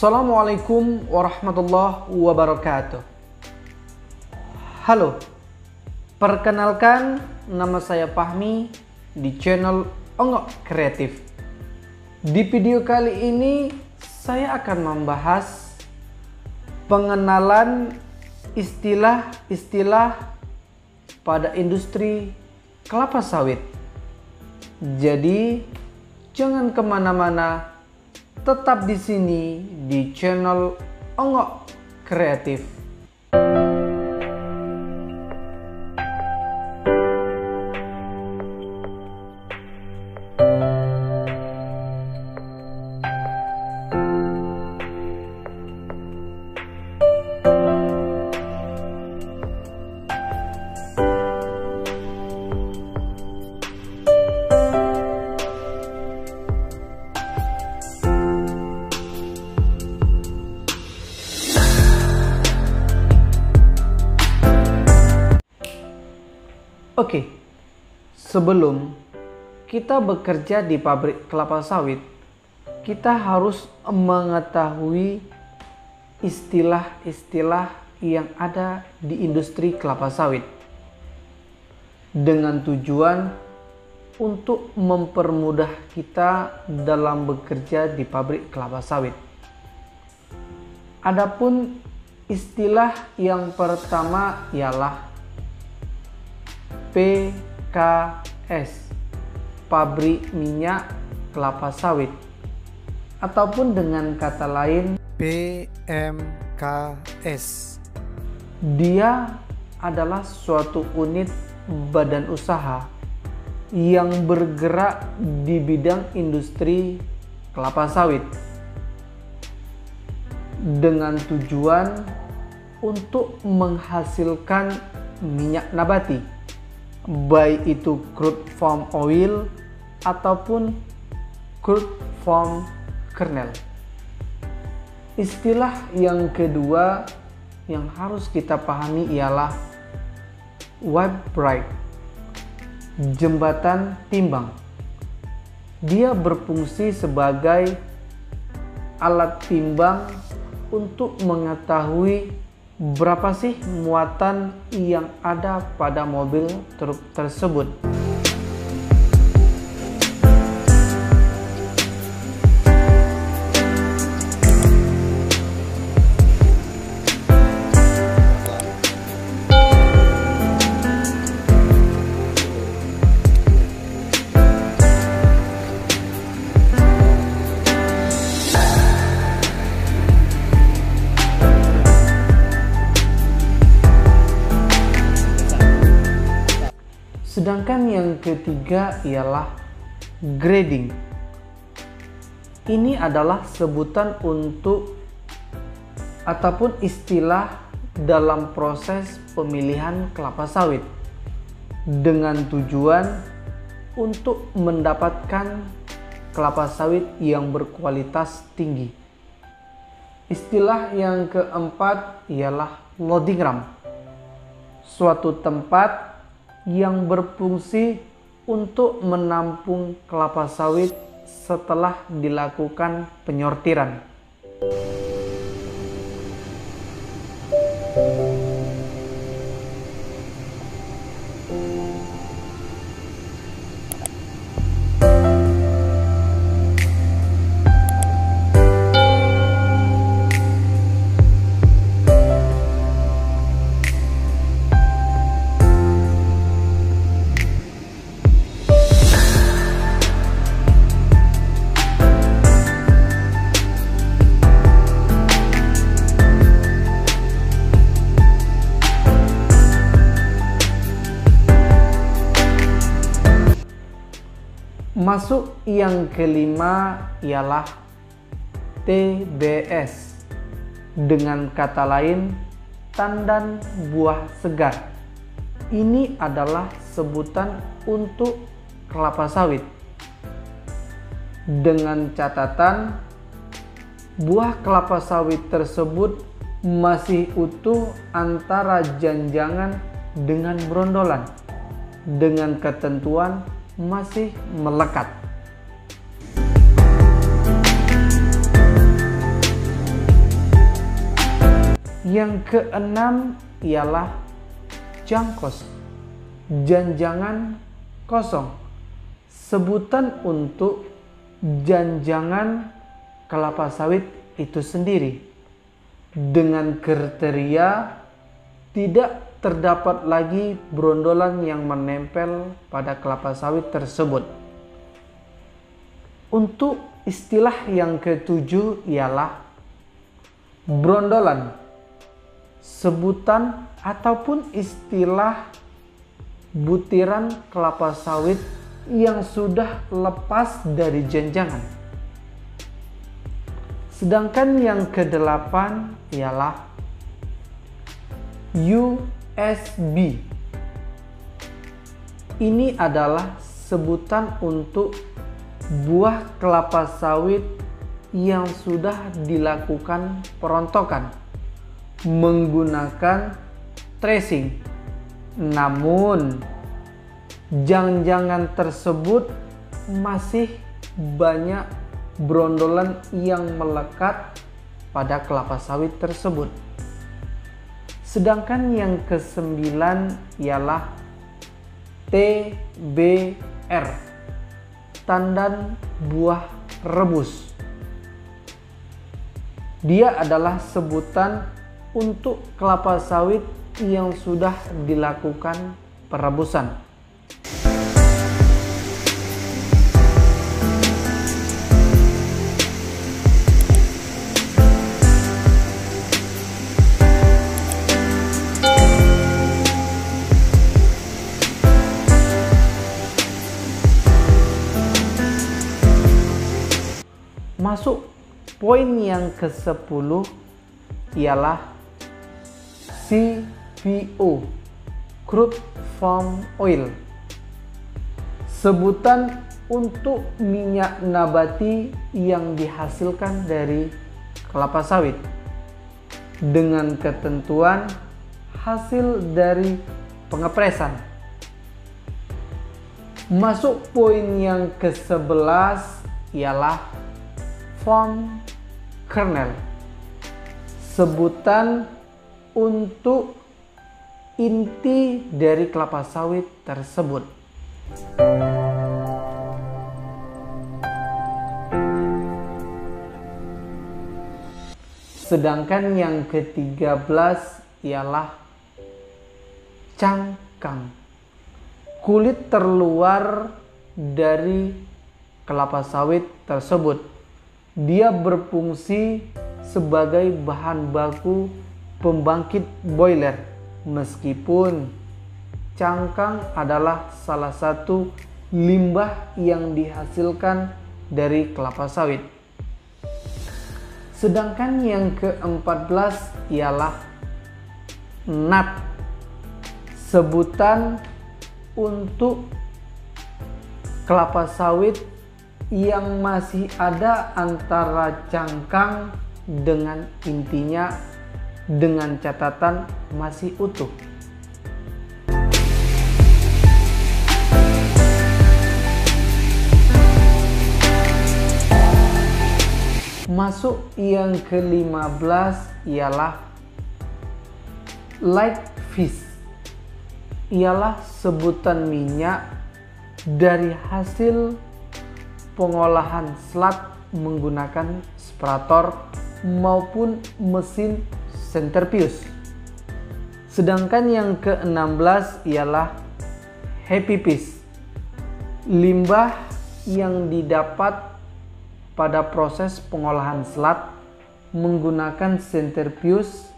Assalamualaikum warahmatullahi wabarakatuh. Halo, perkenalkan nama saya Fahmi di channel Ongok Kreatif. Di video kali ini saya akan membahas pengenalan istilah-istilah pada industri kelapa sawit. Jadi jangan kemana-mana, tetap di sini di channel Ongok Kreatif. Oke, sebelum kita bekerja di pabrik kelapa sawit, kita harus mengetahui istilah-istilah yang ada di industri kelapa sawit dengan tujuan untuk mempermudah kita dalam bekerja di pabrik kelapa sawit. Adapun istilah yang pertama ialah PKS, pabrik minyak kelapa sawit, ataupun dengan kata lain PMKS. Dia adalah suatu unit badan usaha yang bergerak di bidang industri kelapa sawit dengan tujuan untuk menghasilkan minyak nabati, baik itu crude palm oil ataupun crude palm kernel. Istilah yang kedua yang harus kita pahami ialah wave bridge, jembatan timbang. Dia berfungsi sebagai alat timbang untuk mengetahui berapa sih muatan yang ada pada mobil truk tersebut. Sedangkan yang ketiga ialah grading. Ini adalah sebutan untuk ataupun istilah dalam proses pemilihan kelapa sawit dengan tujuan untuk mendapatkan kelapa sawit yang berkualitas tinggi. Istilah yang keempat ialah loading ram, suatu tempat yang berfungsi untuk menampung kelapa sawit setelah dilakukan penyortiran. Masuk yang kelima ialah TBS, dengan kata lain tandan buah segar. Ini adalah sebutan untuk kelapa sawit dengan catatan buah kelapa sawit tersebut masih utuh antara janjangan dengan brondolan dengan ketentuan masih melekat. Yang keenam ialah jangkos, janjangan kosong. Sebutan untuk janjangan kelapa sawit itu sendiri. Dengan kriteria tidak terdapat lagi brondolan yang menempel pada kelapa sawit tersebut. Untuk istilah yang ketujuh ialah brondolan, sebutan ataupun istilah butiran kelapa sawit yang sudah lepas dari janjangan. Sedangkan yang kedelapan ialah USB. Ini adalah sebutan untuk buah kelapa sawit yang sudah dilakukan perontokan menggunakan tracing. Namun jangan-jangan tersebut masih banyak brondolan yang melekat pada kelapa sawit tersebut. Sedangkan yang kesembilan ialah TBR, tandan buah rebus. Dia adalah sebutan untuk kelapa sawit yang sudah dilakukan perebusan. Masuk poin yang ke-10 ialah CPO, crude palm oil. Sebutan untuk minyak nabati yang dihasilkan dari kelapa sawit dengan ketentuan hasil dari pengepresan. Masuk poin yang ke-11 ialah palm kernel, sebutan untuk inti dari kelapa sawit tersebut. Sedangkan yang ke-13 ialah cangkang, kulit terluar dari kelapa sawit tersebut. Dia berfungsi sebagai bahan baku pembangkit boiler, meskipun cangkang adalah salah satu limbah yang dihasilkan dari kelapa sawit. Sedangkan yang ke-14 ialah nut, sebutan untuk kelapa sawit yang masih ada antara cangkang dengan intinya, dengan catatan masih utuh. Masuk yang ke-15 ialah light fish. Ialah sebutan minyak dari hasil pengolahan selat menggunakan separator maupun mesin centrifuge. Sedangkan yang ke-16 ialah happy fish, limbah yang didapat pada proses pengolahan selat menggunakan centrifuge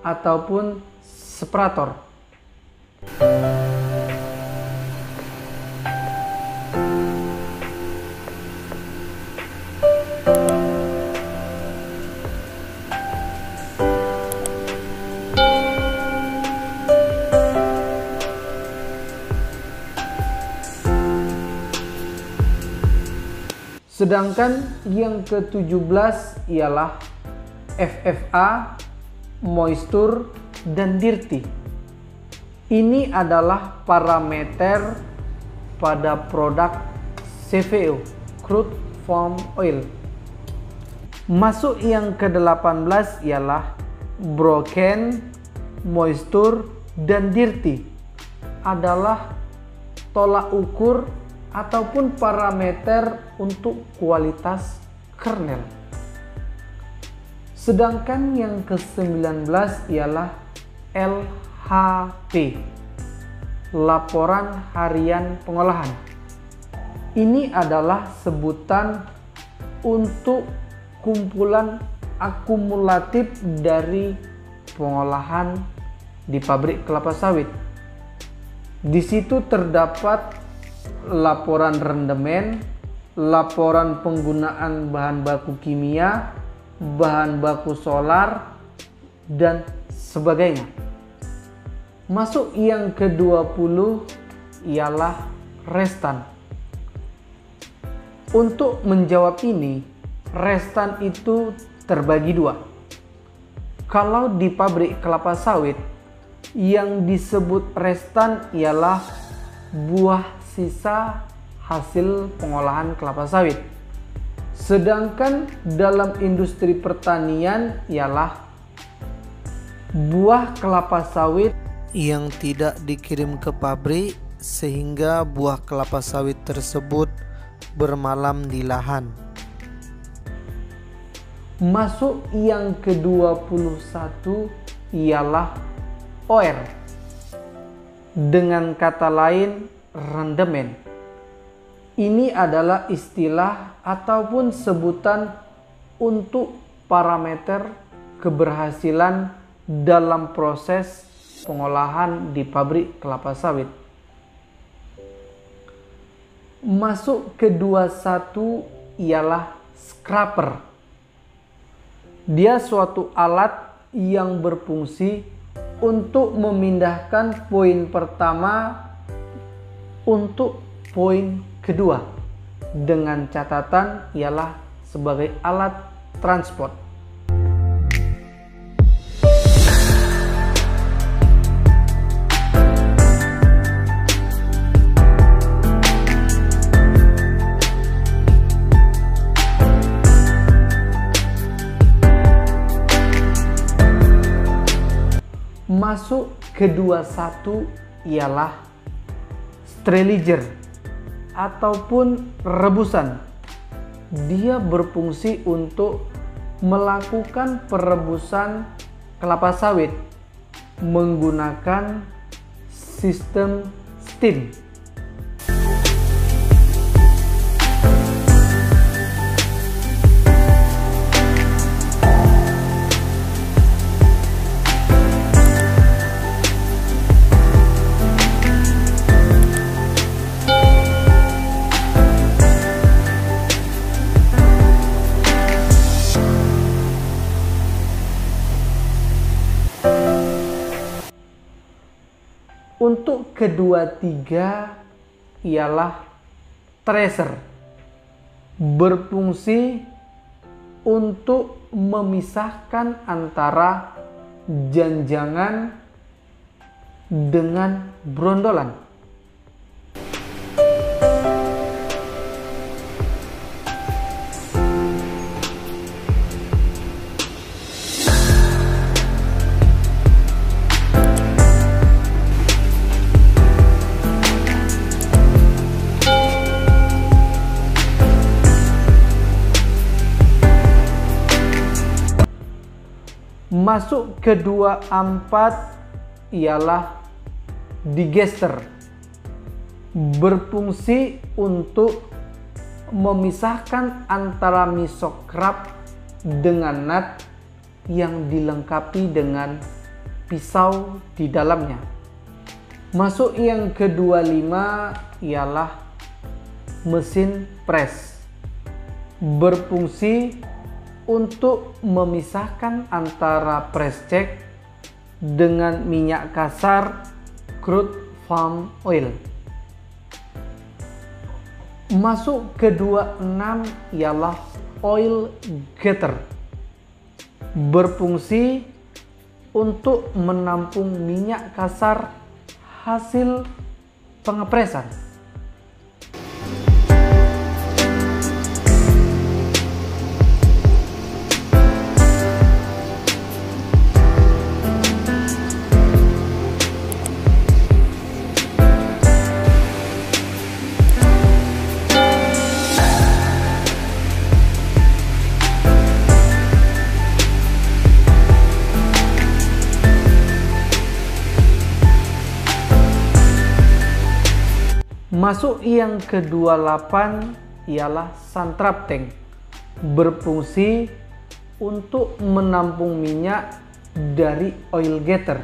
ataupun separator. Sedangkan yang ke-17 ialah FFA, moisture, dan dirty. Ini adalah parameter pada produk CPO, crude palm oil. Masuk yang ke-18 ialah broken, moisture, dan dirty adalah tolak ukur ataupun parameter untuk kualitas kernel. Sedangkan yang ke-19 ialah LHP, laporan harian pengolahan. Ini adalah sebutan untuk kumpulan akumulatif dari pengolahan di pabrik kelapa sawit. Di situ terdapat laporan rendemen, laporan penggunaan bahan baku kimia, bahan baku solar, dan sebagainya. Masuk yang ke-20 ialah restan. Untuk menjawab ini, restan itu terbagi dua. Kalau di pabrik kelapa sawit, yang disebut restan ialah buah sisa hasil pengolahan kelapa sawit. Sedangkan dalam industri pertanian ialah buah kelapa sawit yang tidak dikirim ke pabrik sehingga buah kelapa sawit tersebut bermalam di lahan. Masuk yang ke-21 ialah OR. Dengan kata lain, rendemen. Ini adalah istilah ataupun sebutan untuk parameter keberhasilan dalam proses pengolahan di pabrik kelapa sawit. Masuk ke-21 ialah scraper. Dia suatu alat yang berfungsi untuk memindahkan poin pertama untuk poin kedua, dengan catatan ialah sebagai alat transport. Masuk ke-21 ialah sterilizer ataupun rebusan. Dia berfungsi untuk melakukan perebusan kelapa sawit menggunakan sistem steam. Untuk ke-23 ialah tracer, berfungsi untuk memisahkan antara janjangan dengan brondolan. Masuk ke-24 ialah digester, berfungsi untuk memisahkan antara misokrap dengan nut yang dilengkapi dengan pisau di dalamnya. Masuk yang ke-25 ialah mesin press, berfungsi untuk memisahkan antara press check dengan minyak kasar crude palm oil. Masuk ke-26 ialah oil getter, berfungsi untuk menampung minyak kasar hasil pengepresan. Masuk yang ke-28 ialah Santrap Tank, berfungsi untuk menampung minyak dari oil getter.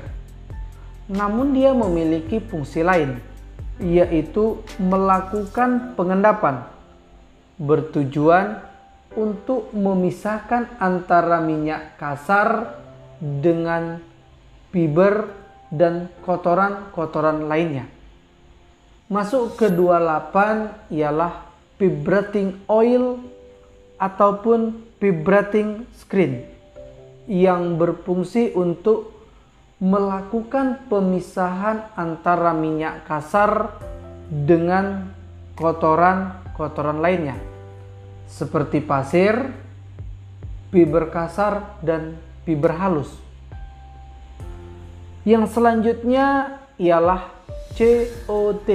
Namun dia memiliki fungsi lain, yaitu melakukan pengendapan, bertujuan untuk memisahkan antara minyak kasar dengan fiber dan kotoran-kotoran lainnya. Masuk ke-28 ialah vibrating oil ataupun vibrating screen yang berfungsi untuk melakukan pemisahan antara minyak kasar dengan kotoran-kotoran lainnya seperti pasir, fiber kasar, dan fiber halus. Yang selanjutnya ialah COT,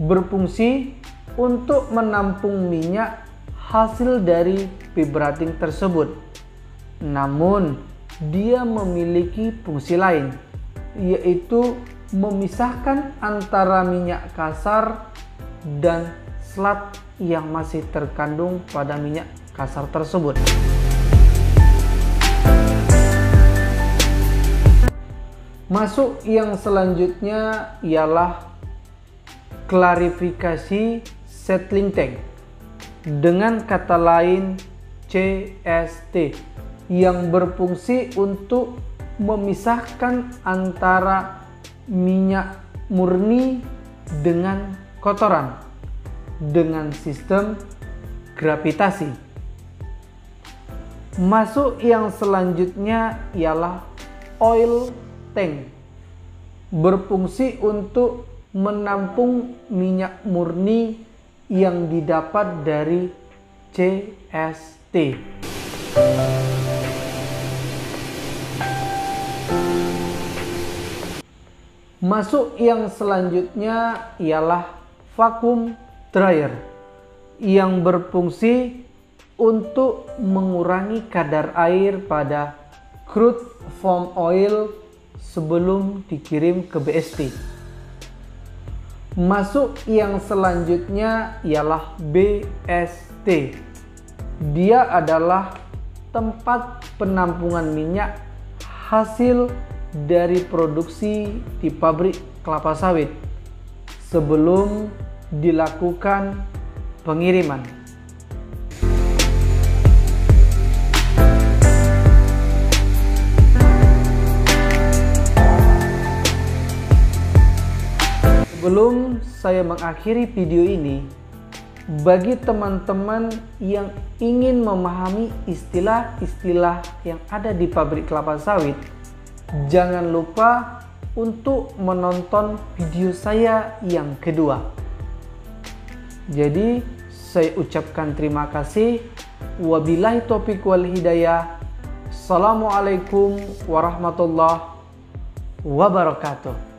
berfungsi untuk menampung minyak hasil dari vibrating tersebut. Namun dia memiliki fungsi lain, yaitu memisahkan antara minyak kasar dan slat yang masih terkandung pada minyak kasar tersebut. Masuk yang selanjutnya ialah klarifikasi settling tank, dengan kata lain CST, yang berfungsi untuk memisahkan antara minyak murni dengan kotoran dengan sistem gravitasi. Masuk yang selanjutnya ialah oil tank, berfungsi untuk menampung minyak murni yang didapat dari CST. Masuk yang selanjutnya ialah vacuum dryer, yang berfungsi untuk mengurangi kadar air pada crude palm oil sebelum dikirim ke BST. Masuk yang selanjutnya ialah BST. Dia adalah tempat penampungan minyak hasil dari produksi di pabrik kelapa sawit sebelum dilakukan pengiriman. Sebelum saya mengakhiri video ini, bagi teman-teman yang ingin memahami istilah-istilah yang ada di pabrik kelapa sawit, jangan lupa untuk menonton video saya yang kedua. Jadi, saya ucapkan terima kasih. Wabillahi taufiq wal hidayah. Assalamualaikum warahmatullahi wabarakatuh.